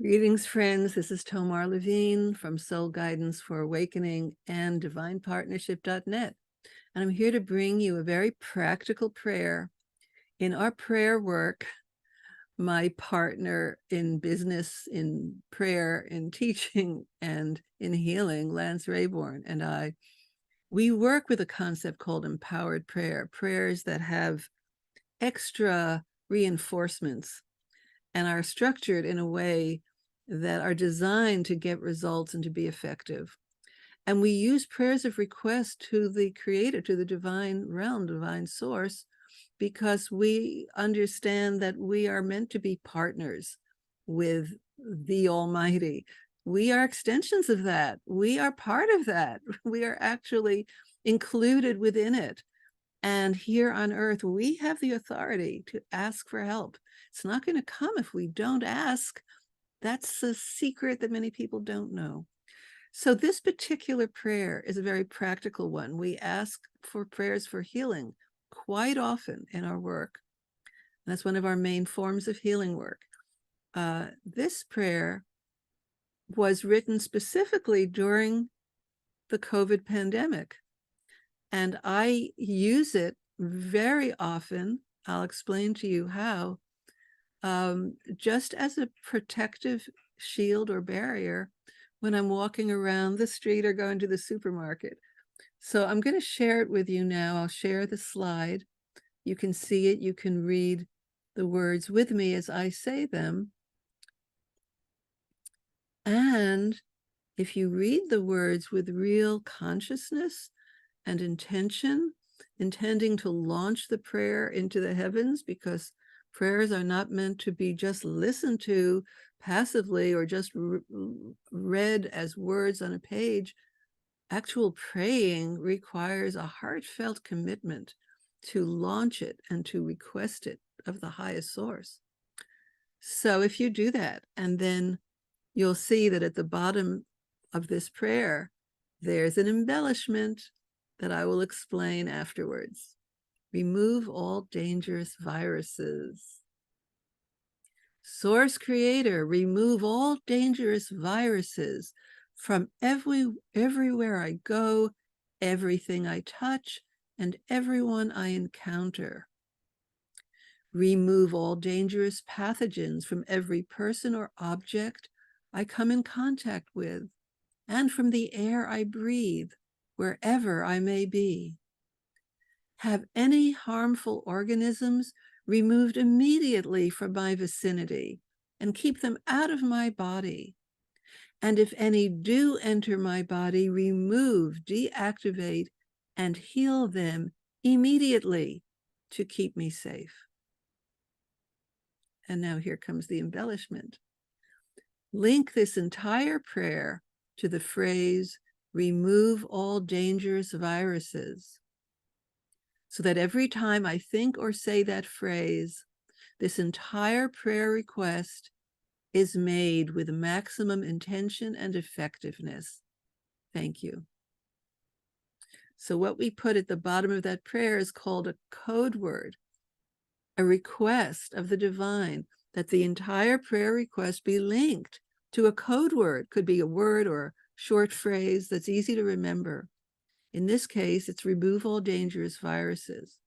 Greetings, friends. This is Tomar Levine from Soul Guidance for Awakening and DivinePartnership.net. And I'm here to bring you a very practical prayer. In our prayer work, my partner in business, in prayer, in teaching, and in healing, Lance Rayborn, and we work with a concept called empowered prayer, prayers that have extra reinforcements and are structured in a way that are designed to get results and to be effective. And we use prayers of request to the creator, to the divine realm, divine source, because we understand that we are meant to be partners with the Almighty. We are extensions of that. We are part of that. We are actually included within it. And here on earth, we have the authority to ask for help. It's not going to come if we don't ask. That's a secret that many people don't know. So this particular prayer is a very practical one. We ask for prayers for healing quite often in our work. And that's one of our main forms of healing work. This prayer was written specifically during the COVID pandemic. And I use it very often. I'll explain to you how, just as a protective shield or barrier when I'm walking around the street or going to the supermarket. So I'm going to share it with you now. I'll share the slide. You can see it. You can read the words with me as I say them. And if you read the words with real consciousness and intention, intending to launch the prayer into the heavens, because prayers are not meant to be just listened to passively or just read as words on a page. Actual praying requires a heartfelt commitment to launch it and to request it of the highest source. So if you do that, and then you'll see that at the bottom of this prayer, there's an embellishment that I will explain afterwards. Remove all dangerous viruses. Source Creator, remove all dangerous viruses from everywhere I go, everything I touch, and everyone I encounter. Remove all dangerous pathogens from every person or object I come in contact with, and from the air I breathe, wherever I may be. Have any harmful organisms removed immediately from my vicinity and keep them out of my body. And if any do enter my body, remove, deactivate, and heal them immediately to keep me safe. And now here comes the embellishment. Link this entire prayer to the phrase, remove all dangerous viruses, so that every time I think or say that phrase, this entire prayer request is made with maximum intention and effectiveness. Thank you. So what we put at the bottom of that prayer is called a code word, a request of the divine that the entire prayer request be linked to a code word. Could be a word or a short phrase that's easy to remember. In this case, it's remove all dangerous viruses.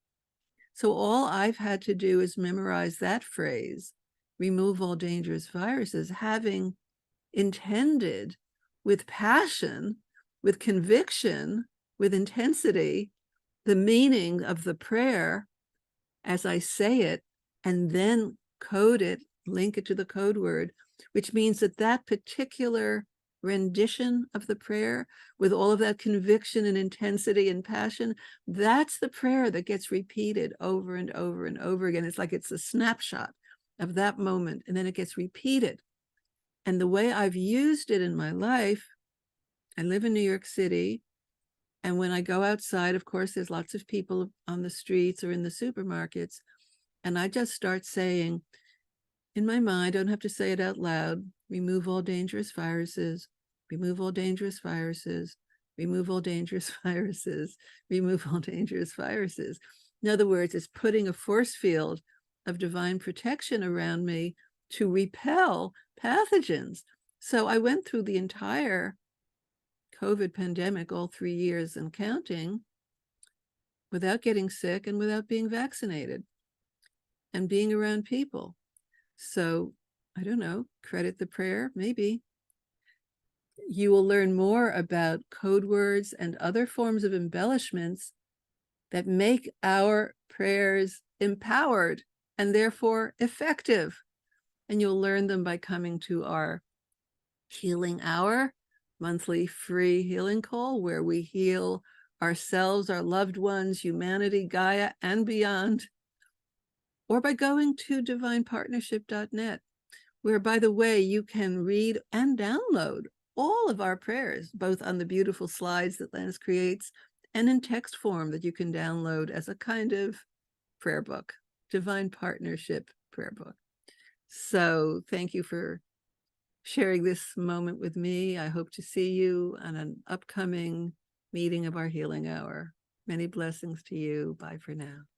So all I've had to do is memorize that phrase, remove all dangerous viruses, having intended with passion, with conviction, with intensity, the meaning of the prayer as I say it, and then code it, link it to the code word, which means that that particular rendition of the prayer with all of that conviction and intensity and passion, that's the prayer that gets repeated over and over and over again. It's like it's a snapshot of that moment, and then it gets repeated. And the way I've used it in my life, I live in New York City, and when I go outside, of course, there's lots of people on the streets or in the supermarkets, and I just start saying, in my mind, I don't have to say it out loud, remove all dangerous viruses, remove all dangerous viruses, remove all dangerous viruses, remove all dangerous viruses. In other words, it's putting a force field of divine protection around me to repel pathogens. So I went through the entire COVID pandemic, all 3 years and counting, without getting sick and without being vaccinated and being around people. So I don't know, credit the prayer, maybe. You will learn more about code words and other forms of embellishments that make our prayers empowered and therefore effective. And you'll learn them by coming to our Healing Hour monthly free healing call, where we heal ourselves, our loved ones, humanity, Gaia, and beyond, or by going to divinepartnership.net, where, by the way, you can read and download all of our prayers, both on the beautiful slides that Lance creates and in text form that you can download as a kind of prayer book, Divine Partnership prayer book. So thank you for sharing this moment with me. I hope to see you on an upcoming meeting of our Healing Hour. Many blessings to you. Bye for now.